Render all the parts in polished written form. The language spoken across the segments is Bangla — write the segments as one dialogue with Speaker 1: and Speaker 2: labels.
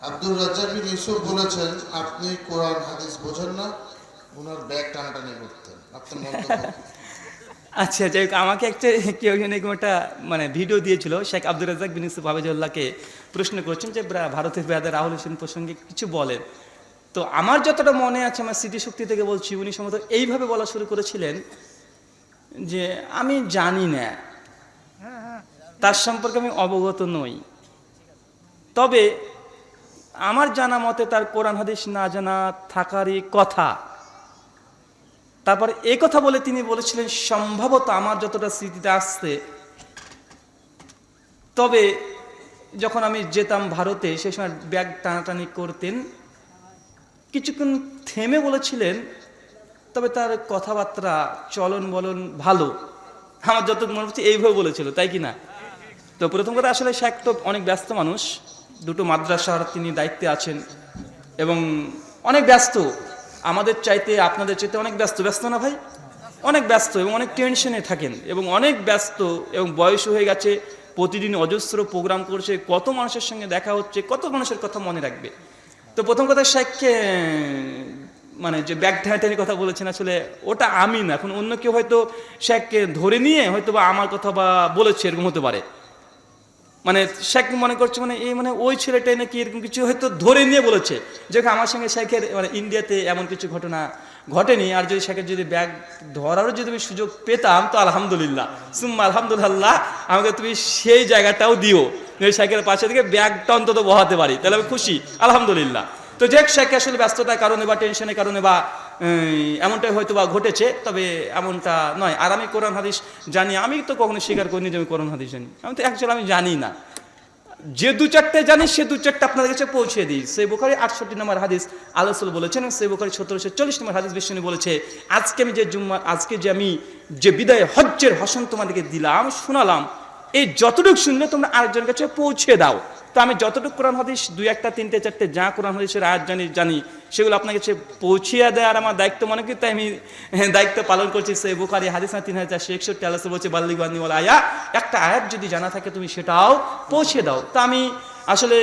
Speaker 1: আব্দুর রাজ্জাক বিন ইউসুফ বলেছেন আপনি কোরআন হাদিস বোঝেন না, ওনার ব্যাগ টানাটানি করতেন। আপনার মন্তব্য কি?
Speaker 2: আচ্ছা, যাই হোক, আমাকে একটা কেউ এরকম একটা মানে ভিডিও দিয়েছিল, শেখ আব্দুর রাজ্জাক বিন ইউসুফ হাফিজুল্লাহকে প্রশ্ন করছেন যে ভারতের বেয়াদা রাহুল হোসেন প্রসঙ্গে কিছু বলেন। তো আমার যতটা মনে আছে, আমার স্মৃতিশক্তি থেকে বলছি, উনি সম্ভবত এইভাবে বলা শুরু করেছিলেন যে আমি জানি না, তার সম্পর্কে আমি অবগত নই, তবে আমার জানা মতে তার কোরআন হাদিস না জানা থাকারই কথা। তারপর এই কথা বলে তিনি বলেছিলেন সম্ভবত আমার যতটা স্মৃতিতে আসছে, তবে যখন আমি যেতাম ভারতে সেই সময় ব্যাগ টানাটানি করতেন, কিছুক্ষণ থেমে বলেছিলেন, তবে তার কথাবার্তা চলন বলন ভালো। আমার যতটুকু মনে হচ্ছে এইভাবে বলেছিল, তাই কি না? তো প্রথম কথা, আসলে শেখ তো অনেক ব্যস্ত মানুষ, দুটো মাদ্রাসার তিনি দায়িত্বে আছেন এবং অনেক ব্যস্ত, আমাদের চাইতে আপনাদের চাইতে অনেক ব্যস্ত। ব্যস্ত না ভাই? অনেক ব্যস্ত এবং অনেক টেনশনে থাকেন এবং অনেক ব্যস্ত এবং বয়স হয়ে গেছে, প্রতিদিন অজস্র প্রোগ্রাম করছে, কত মানুষের সঙ্গে দেখা হচ্ছে, কত মানুষের কথা মনে রাখবে। তো প্রথম কথা, শেখকে মানে যে ব্যাগ ঠাঁটানির কথা বলেছেন, আসলে ওটা আমি না, এখন অন্য কেউ হয়তো শেখকে ধরে নিয়ে হয়তো বা আমার কথা বা বলেছে, এরকম হতে পারে। মানে শেখ মনে করছে মানে এই মানে ওই ছেলেটাই নাকি এরকম কিছু হয়তো ধরে নিয়ে বলেছে, যে আমার সঙ্গে শেখের মানে ইন্ডিয়াতে এমন কিছু ঘটনা ঘটেনি। আর যদি শেখের যদি ব্যাগ ধরারও যদি আমি সুযোগ পেতাম, তো আলহামদুলিল্লাহ, সুম্মা আলহামদুলিল্লাহ, আমাকে তুমি সেই জায়গাটাও দিও, শেখের পাশে থেকে ব্যাগটা অন্তত বহাতে পারি, তাহলে আমি খুশি, আলহামদুলিল্লাহ। তো যে শেখ আসলে ব্যস্ততার কারণে বা টেনশনের কারণে বা এমনটাই হয়তো বা ঘটেছে, তবে এমনটা নয়। আর আমি কোরআন হাদিস জানি, আমি তো কখনো স্বীকার করিনি যে আমি কোরআন হাদিস জানি, আমি তো অ্যাকচুয়ালি আমি জানি না। যে দু চারটে জানি সে দু চারটে আপনাদের কাছে পৌঁছে দিই। সেই বুখারী 68 নম্বর হাদিস আল্লাহ রাসূল বলেছেন, সেই বুখারী 1740 নম্বর হাদিস বিশ্বনী বলেছে, আজকে যে আমি যে বিদায় হজ্জের ভাষণ তোমাদেরকে দিলাম, শোনালাম, এই যতটুকু শুনলে তোমরা আরেকজনের কাছে পৌঁছে দাও। তো আমি যতটুকু কোরআন হাদিস 2, 1, 3, 4 যা কোরআন হাদিসের আয়াত জানি সেগুলো আপনার কাছে পৌঁছিয়ে দেয়, আর আমার দায়িত্ব মনে করি, তাই আমি দায়িত্ব পালন করছি। সেই বুখারী হাদিস 3461 আল্লাহ রাসূল বলছে, বাল্লিগু আন্নী ওয়াল আয়া, একটা আয়াত যদি জানা থাকে তুমি সেটাও পৌঁছে দাও। তা আমি আসলে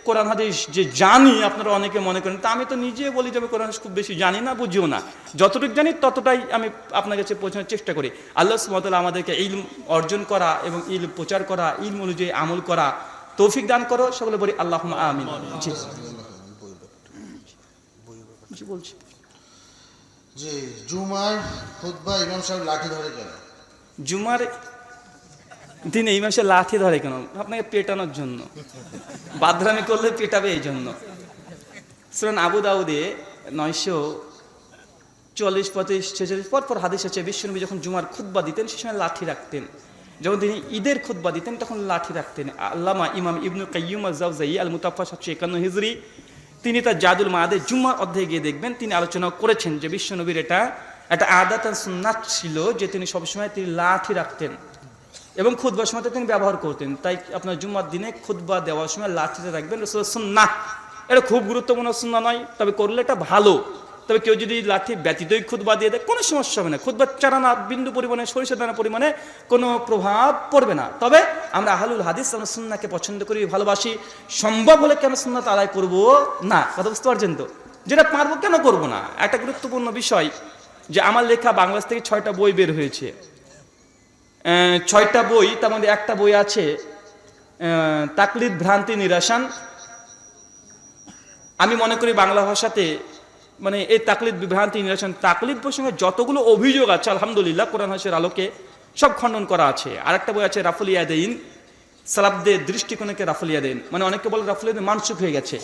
Speaker 2: কোরআন হাদিস যে জানি, আপনারা অনেকে মনে করেন, তা আমি তো নিজে বলি যে আমি কোরআন হাদিস খুব বেশি জানি না, বুঝিও না, যতটুকু জানি ততটাই আমি আপনার কাছে পৌঁছানোর চেষ্টা করি। আল্লাহ সুবহানাহু ওয়া তাআলা আমাদেরকে ইলম অর্জন করা এবং ইলম প্রচার করা, ইলম অনুযায়ী আমল করা তৌফিক দান করো, সকলে বলি আল্লাহুম্মা আমিন। জি বলছি,
Speaker 1: যে জুমার খুতবা ইমাম সাহেব লাঠি ধরে কেন?
Speaker 2: জুমার দিনে ইমাম সাহেব লাঠি ধরে কেন? আপনাকে পেটানোর জন্য, বাদরামি করলে পেটাবে এই জন্য। সুনান আবু দাউদে 940, 45, 46 পর হাদিস আছে, বিশ্বনবী যখন জুমার খুতবা দিতেন সে সময় লাঠি রাখতেন। যখন তিনি ঈদের খুতবা দিতেন তখন লাঠি রাখতেন। আল্লামা ইমাম ইবনুল কাইয়্যিম আয-যাওযায়ী আল মুতাওয়াফা 751 হিজরি, তিনি তার জাদুল মাআদে জুম্মার অধ্যায়ে গিয়ে দেখবেন, তিনি আলোচনা করেছেন যে বিশ্বনবীর এটা একটা আদাত আর সুন্নাত ছিল যে তিনি সবসময় তিনি লাঠি রাখতেন এবং খুতবার সময় তিনি ব্যবহার করতেন। তাই আপনার জুম্মার দিনে খুতবা দেওয়ার সময় লাঠিটা রাখবেন, রাসূলের সুন্নাহ। এটা খুব গুরুত্বপূর্ণ সুন্নাহ নয়, তবে করলে এটা ভালো। তবে কেউ যদি লাঠি ব্যতীতই খুতবা দিয়ে দেয় কোনো সমস্যা হবে না, খুতবার চারানা বিন্দু পরিমাণে, সরিষা দানা পরিমাণে কোনো প্রভাব পড়বে না। তবে আমরা আহলুল হাদিস, আমরা সুন্নাহকে পছন্দ করি, ভালোবাসি, সম্ভব হলে কেন সুন্নাত আদায় করব না? কথা বুঝতে পারছেন তো? যেটা পারবো কেন করব না? একটা গুরুত্বপূর্ণ বিষয় যে আমার লেখা বাংলাদেশ থেকে 6টা বই বের হয়েছে, 6টা বই, তার মধ্যে একটা বই আছে তাকলিদ, ভ্রান্তি, নিরাসান। আমি মনে করি বাংলা ভাষাতে মানে এই তাকলিদ, বিভ্রান্তি, নিরাসন, তাকলিদ প্রসঙ্গে যতগুলো অভিযোগ আছে আলহামদুলিল্লাহ কোরআন হাদিসের আলোকে সব খণ্ডন করা আছে। আরেকটা বই আছে রাফুল ইয়াদাইন, সালাফদের দৃষ্টিকোণকে রাফুল ইয়াদাইন, মানে অনেকে বলে রাফুল ইয়াদাইন মানসুখ হয়ে গেছে।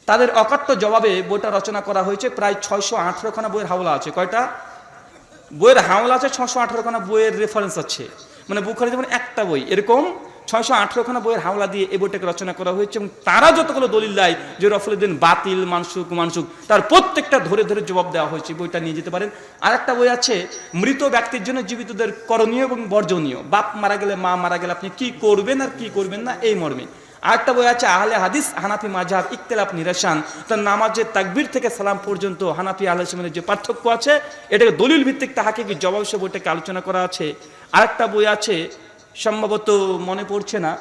Speaker 2: তাদের অকাট্য জবাবে বইটা রচনা করা হয়েছে, প্রায় 618খানা বইয়ের হাওলা আছে। কয়টা বইয়ের হাওলা আছে? 618খানা বইয়ের রেফারেন্স আছে। মানে বুখারী যেমন একটা বই, এরকম 618খানা বইয়ের হাওলা দিয়ে এই বইটাকে রচনা করা হয়েছে। এবং তারা যতগুলো দলিল দেয় যে রাফুল ইয়াদাইন বাতিল, মানসুখ, তার প্রত্যেকটা ধরে ধরে জবাব দেওয়া হয়েছে। বইটা নিয়ে যেতে পারেন। আর একটা বই আছে মৃত ব্যক্তির জন্য জীবিতদের করণীয় এবং বর্জনীয়, বাপ মারা গেলে, মা মারা গেলে আপনি কি করবেন আর কি করবেন না, এই মর্মে। আরেকটা বই আছে আহলে হাদিস হানাফি মাযহাব ইখতিলাফ নিরাসান, তার নামাজের তাকবীর থেকে সালাম পর্যন্ত হানাফি আহলে সুন্নাতের যে পার্থক্য আছে এটাকে দলিল ভিত্তিক তাহকিকি জবাব সে বইটাকে আলোচনা করা আছে। আরেকটা বই আছে, সম্ভবত মনে পড়ছে না,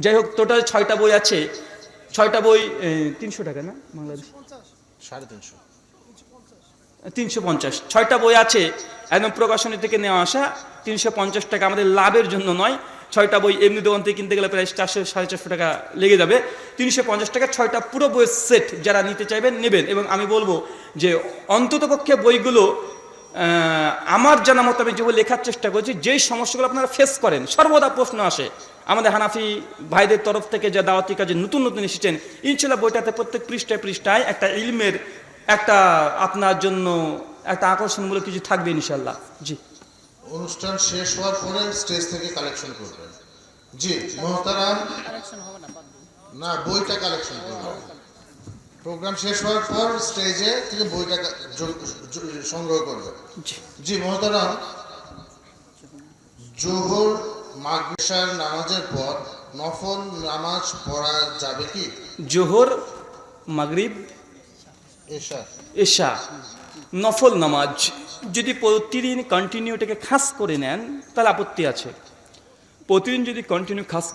Speaker 2: যাই হোক টোটাল 6টা বই আছে। 6টা বই 300 টাকা না বাংলাদেশ?
Speaker 1: 350।
Speaker 2: 350। 6টা বই আছে একদম প্রকাশনী থেকে নেওয়া আসা, 350 টাকা আমাদের লাভের জন্য নয়। 6টা বই এমনি দোকান থেকে কিনতে গেলে প্রায় 400-450 টাকা লেগে যাবে। 350 টাকা 6টা পুরো বইয়ের সেট যারা নিতে চাইবেন নেবেন। এবং আমি বলবো যে অন্ততপক্ষে বইগুলো আমার জানা মতো আমি যেগুলো লেখার চেষ্টা করছি, যেই সমস্যাগুলো আপনারা ফেস করেন, সর্বদা প্রশ্ন আসে আমাদের হানাফি ভাইদের তরফ থেকে যা দাওয়াতি কাজে নতুন নতুন এসেছেন, ইনশাল্লাহ বইটাতে প্রত্যেক পৃষ্ঠায় পৃষ্ঠায় একটা ইলমের একটা আপনার জন্য একটা আকর্ষণমূলক কিছু থাকবে ইনশাল্লাহ। জি,
Speaker 1: অনুষ্ঠান শেষ হওয়ার পরে স্টেজ থেকে কালেকশন করবেন। জি মোহতারাম, না বইটা কালেকশন করবেন। প্রোগ্রাম শেষ হওয়ার পর স্টেজে থেকে বইটা সংগ্রহ করবেন। জি মোহতারাম, জোহর মাগরিব নামাজের পর নফল নামাজ পড়া যাবে কি?
Speaker 2: জোহর, মাগরিব, এশা নফল নামাজ যদি প্রতিদিন কন্টিনিউ এটাকে খাস করে নেন তাহলে আপত্তি আছে। প্রতিদিন যদি কন্টিনিউ খাস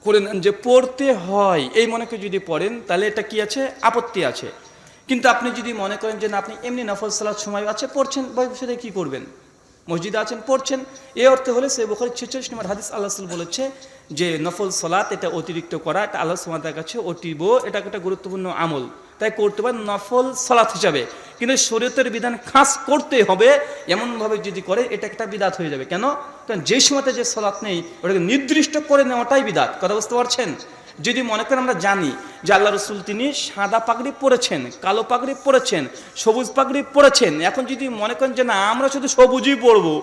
Speaker 2: করে নেন যে পড়তে হয় এই মনে করে যদি পড়েন তাহলে এটা কি আছে? আপত্তি আছে। কিন্তু আপনি যদি মনে করেন যে না আপনি এমনি নফল সালাত সময় আছে পড়ছেন, সেটা কি করবেন? মসজিদে আছেন পড়ছেন, এই অর্থে হলে সে বুখারী 46 নম্বর হাদিস আল্লাহ রাসূল বলেছে যে নফল সালাত এটা অতিরিক্ত করা, এটা আল্লাহ সুবহানাহু ওয়া তাআলার কাছে অতীব এটা একটা গুরুত্বপূর্ণ আমল, তাই করতে পারেন নফল সালাত হিসাবে। কিন্তু শরীয়তের বিধান খাস করতে হবে এমনভাবে যদি করে এটা একটা বিদাত হয়ে যাবে। কেন? কারণ যে সময়তে যে সালাত নেই ওটাকে নির্দিষ্ট করে নেওয়াটাই বিদাত। কথা বুঝতে পারছেন? যদি মনে করেন আমরা জানি যে আল্লাহ রসুল তিনি সাদা পাগড়ি পরেছেন, কালো পাগড়ি পরেছেন, সবুজ পাগড়ি পরেছেন, এখন যদি মনে করেন যে না আমরা শুধু সবুজই পরবো,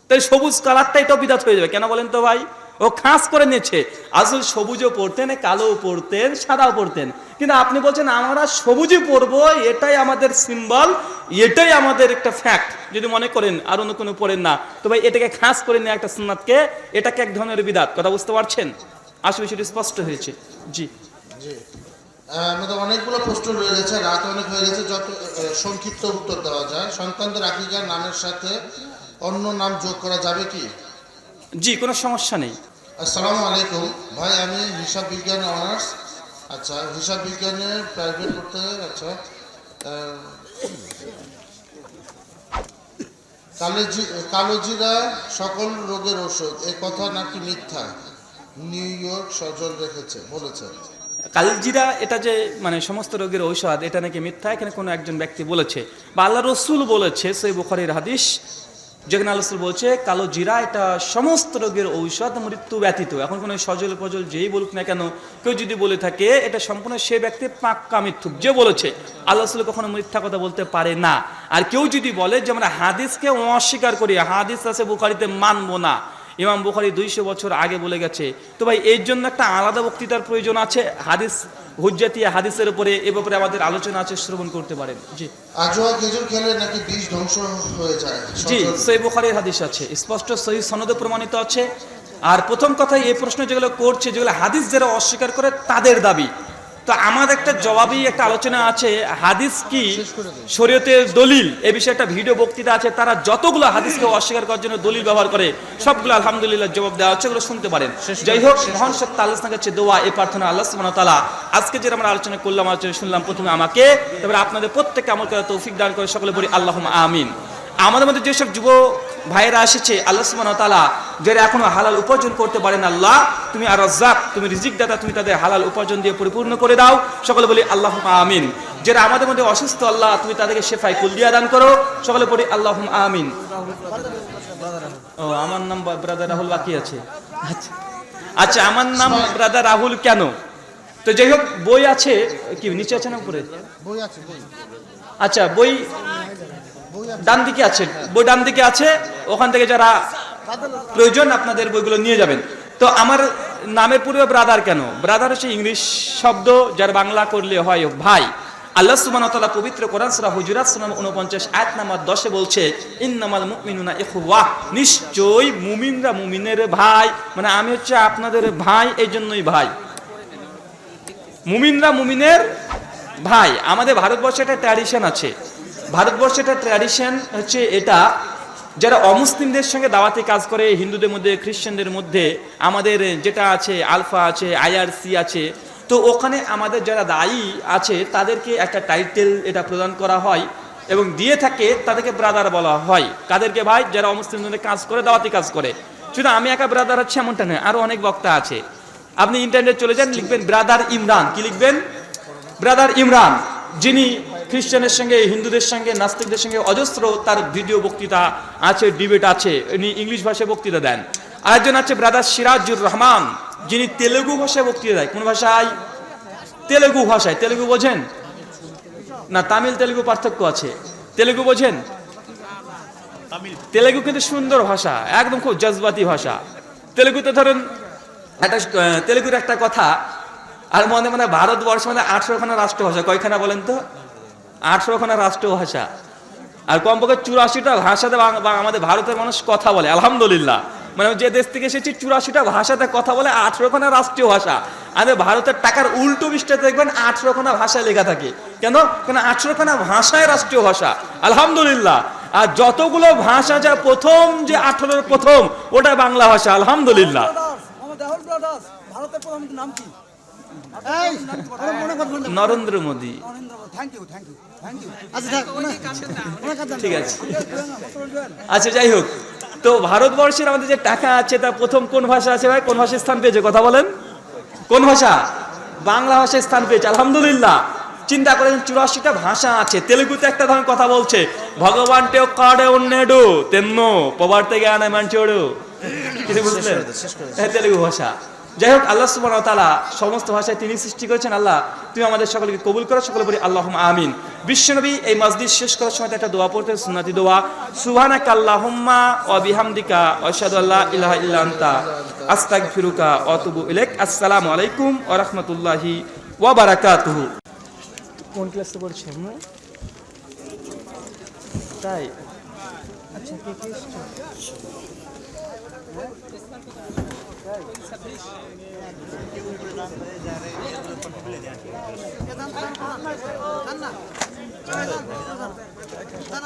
Speaker 2: তাই সবুজ কালারটা এটাও বিদাত হয়ে যাবে। কেন বলেন তো ভাই? ও খাস করে নিয়েছে, আসলে সবুজও পড়তেন, কালোও পড়তেন, সাদাও পড়তেন, কিন্তু আপনি বলছেন আমরা সবুজই পরবো, এটাই আমাদের সিম্বল, এটাই আমাদের একটা ফ্যাক্ট। যদি মনে করেন আর অন্য কোনো পড়েন না, তো ভাই এটাকে খাস করে নেওয়া একটা সুন্নাতকে, এটাকে এক ধরনের বিদাত। কথা বুঝতে পারছেন? আসলে সেটা স্পষ্ট হয়েছে। জি
Speaker 1: জি, আমাদের অনেকগুলো প্রশ্ন রয়ে গেছে, রাত অনেক হয়ে গেছে, যত সংক্ষিপ্ত উত্তর দেওয়া যায়। সন্তানদের আকিকার নামের সাথে অন্য নাম যোগ করা যাবে কি?
Speaker 2: জি, কোনো সমস্যা নেই।
Speaker 1: আসসালামু আলাইকুম ভাই, আমি হিসাব বিজ্ঞান অনার্স। আচ্ছা, হিসাব বিজ্ঞানে প্রাইভেট পড়তে। আচ্ছা, কালোজিরা সকল রোগের ঔষধ, এ কথা নাকি মিথ্যা? নিউ ইয়র্ক সজল বলেছেন।
Speaker 2: কালজিরা এটা যে মানে সমস্ত রোগের ঔষধ, এটা নাকি মিথ্যা, এখানে কোনো একজন ব্যক্তি বলেছে বা আল্লাহ রসুল বলেছে। সহিহ বুখারীর হাদিস যেখানে আল্লাহ রসুল বলছে কালো জিরা এটা সমস্ত রোগের ঔষধ মৃত্যু ব্যতীত। এখন কোনো সজল পজল যেই বলুক না কেন, কেউ যদি বলে থাকে এটা সম্পূর্ণ সে ব্যক্তি পাক্কা মিথ্যুক। যে বলেছে আল্লাহ রসুল কখনো মিথ্যা কথা বলতে পারে না। আর কেউ যদি বলে যে আমরা হাদিসকে অস্বীকার করি, হাদিস আছে বুখারীতে মানবো না, ইমাম বুখারী 200 বছর আগে বলে গেছে, তো ভাই এর জন্য একটা আলাদা বক্তৃতার প্রয়োজন আছে। হাদিস হুজ্জাতিয়া হাদিসের উপরে এ ব্যাপারে আমাদের আলোচনা আছে, শ্রবণ করতে পারেন। জি,
Speaker 1: আজওয়া খেজুর খেলে নাকি বীজ ধ্বংস হয়ে যায়?
Speaker 2: জি, সহিহ বুখারীর হাদিস আছে, স্পষ্ট সহিহ সনদে প্রমাণিত আছে। আর প্রথম কথা, এই প্রশ্ন যেগুলো করছে, যেগুলো হাদিস যারা অস্বীকার করে তাদের দাবি, তো আমার একটা জবাবই একটা আলোচনা আছে, হাদিস কি শরীয়তের দলিল, এ বিষয়ে একটা ভিডিও বক্তৃতা আছে। তারা যতগুলো হাদিসকে অস্বীকার করার জন্য দলিল ব্যবহার করে সবগুলো আলহামদুলিল্লাহ জবাব দেওয়া হচ্ছে, ওগুলো শুনতে পারেন। যাই হোক, মহান সত্তা আল্লাহর কাছে দোয়া এই প্রার্থনা, আল্লাহ সুবহানাহু ওয়া তাআলা আজকে যে আমরা আলোচনা করলাম, আলোচনা শুনলাম, প্রথমে আমাকে, তারপরে আপনাদের প্রত্যেককে আমল করার তৌফিক দান করে সকলে বলি আল্লাহুম্মা আমিন। আমাদের মধ্যে যেসব যুব ভাইয়েরা এসেছে, আল্লাহ সুবহানাহু ওয়া তাআলা যারা এখনো হালাল উপার্জন করতে পারেন, আল্লাহ তুমি আর রাজ্জাক, তুমি রিজিক দাতা, তুমি তাদের হালাল উপার্জন দিয়ে পরিপূর্ণ করে দাও, সকলে বলি আল্লাহুম্মা আমিন। যারা আমাদের মধ্যে অসুস্থ, আল্লাহ তুমি তাদেরকে শেফায়ে কুল্লিয়া দান করো, সকলে বলি আল্লাহুম্মা আমিন। ও, আমার নাম ব্রাদার রাহুল বাকি আছে। আচ্ছা, আমার নাম ব্রাদার রাহুল কেন? তো যাই হোক, বই আছে কি নিচে আছে না উপরে?
Speaker 1: বই আছে, বই।
Speaker 2: আচ্ছা, বই ডান দিকে আছে, বই ডান দিকে আছে, ওখান থেকে যারা প্রয়োজন আপনাদের বইগুলো নিয়ে যাবেন। তো আমার নামের পূর্বে ব্রাদার কেন? ব্রাদার হচ্ছে ইংলিশ শব্দ, যার বাংলা করলে হয় ভাই। আল্লাহ সুবহানাহু ওয়া তাআলা পবিত্র কোরআন সূরা হুজুরাত সূরা 49 আয়াত নাম্বার 10 বলছে ইন্নামাল মুমিনুনা ইখওয়া, নিশ্চয়ই মুমিনরা মুমিনের ভাই, মানে আমি হচ্ছে আপনাদের ভাই, এই জন্যই ভাই। মুমিনরা মুমিনের ভাই। আমাদের ভারতবর্ষে একটা ট্র্যাডিশন আছে, ভারতবর্ষে একটা ট্র্যাডিশন হচ্ছে এটা, যারা অমুসলিমদের সঙ্গে দাওয়াতি কাজ করে, হিন্দুদের মধ্যে খ্রিস্টানদের মধ্যে আমাদের যেটা আছে আলফা আছে, আইআরসি আছে, তো ওখানে আমাদের যারা দায়ী আছে তাদেরকে একটা টাইটেল এটা প্রদান করা হয় এবং দিয়ে থাকে, তাদেরকে ব্রাদার বলা হয়। কাদেরকে ভাই? যারা অমুসলিমদের কাজ করে, দাওয়াতি কাজ করে। শুধু আমি একা ব্রাদার হচ্ছে এমনটা নয়, আরো অনেক বক্তা আছে। আপনি ইন্টারনেট চলে যান, লিখবেন ব্রাদার ইমরান। কি লিখবেন? ব্রাদার ইমরান, যিনি খ্রিস্টানের সঙ্গে, হিন্দুদের সঙ্গে, নাস্তিকদের সঙ্গে অজস্র তার ভিডিও বক্তৃতা আছে, ডিবেট আছে, উনি ইংলিশ ভাষায় বক্তৃতা দেন। আরেকজন আছে ব্রাদার সিরাজুর রহমান, যিনি তেলেগু ভাষায় বক্তৃতা দেয়। কোন ভাষায়? তেলেগু ভাষায়। তেলেগু বোঝেন না? তামিল তেলেগু পার্থক্য আছে। তেলেগু বোঝেন? তেলেগু কিন্তু সুন্দর ভাষা, একদম খুব জজবাতি ভাষা। তেলেগুতে ধরেন একটা তেলেগুর একটা কথা, আর মনে মনে ভারতবর্ষ মানে 18খানা রাষ্ট্রভাষা। কয়খানা বলেন তো? 18খানা রাষ্ট্রভাষা, আর কমপক্ষে 84টা ভাষাতে আমাদের ভারতের মানুষ কথা বলে। আলহামদুলিল্লাহ, মানে যে দেশ থেকে এসেছি 84টা ভাষাতে কথা বলে, 18খানা রাষ্ট্রীয় ভাষা। আর ভারতের টাকার উল্টো পৃষ্ঠাতে দেখবেন 18খানা ভাষায় লেখা থাকে। কেন? কারণ 18খানা ভাষায় রাষ্ট্রীয় ভাষা। আলহামদুলিল্লাহ। আর যতগুলো ভাষা, যা প্রথম যে 18 প্রথম, ওটা বাংলা ভাষা। আলহামদুলিল্লাহ।
Speaker 3: ভারতের প্রধানমন্ত্রীর নাম কি?
Speaker 2: নরেন্দ্র মোদী। ঠিক আছে, আচ্ছা যাই হোক। তো ভারতবর্ষের আমাদের যে টাকা আছে, তা প্রথম কোন ভাষা আছে ভাই? কোন ভাষায় স্থান পেয়েছে? কথা বলেন। কোন ভাষা? বাংলা ভাষায় স্থান পেয়েছে। আলহামদুলিল্লাহ। চিন্তা করেন, 84টা ভাষা আছে। তেলেগুতে একটা ধরনের কথা বলছে, ভগবান টেও কাড়ে অন্যেডো তেন্ন পবার্তে জ্ঞানে মানচোড়ো। কিছু বুঝলেন? হ্যাঁ, তেলেগু ভাষা। যাই হোক, আল্লাহ সুবহানাহু ওয়া তাআলা সমস্ত ভাষায় তিনি সৃষ্টি করেছেন। আল্লাহ তুমি আমাদের সকলকে কবুল করো। সকলে বলি আল্লাহুম্মা আমিন। বিশ্বনবী এই মসজিদ শেষ করার সময় একটা দোয়া পড়তেন, সুন্নতি দোয়া, সুবহানাকা আল্লাহুম্মা ওয়া বিহামদিকা আশহাদু আল্লা ইলাহা ইল্লা আনতা আস্তাগফিরুকা ওয়া আতুবু ইলাইক। আসসালামু আলাইকুম ওয়া রাহমাতুল্লাহি ওয়া বারাকাতুহু। কোন ক্লাসে পড়ছেন? তাই? আচ্ছা, কে কে এসেছে?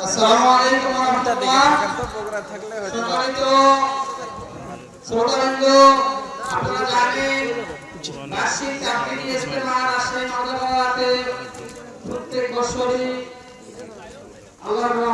Speaker 4: আসসালামু আলাইকুম ওয়া রাহমাতুল্লাহ। সম্মানিত শ্রোতাবৃন্দ, আপনারা জানেন বার্ষিক চাকরি ইজতেমা রাজশাহী নগর প্রত্যেক বছরই আল্লাহর রহমতে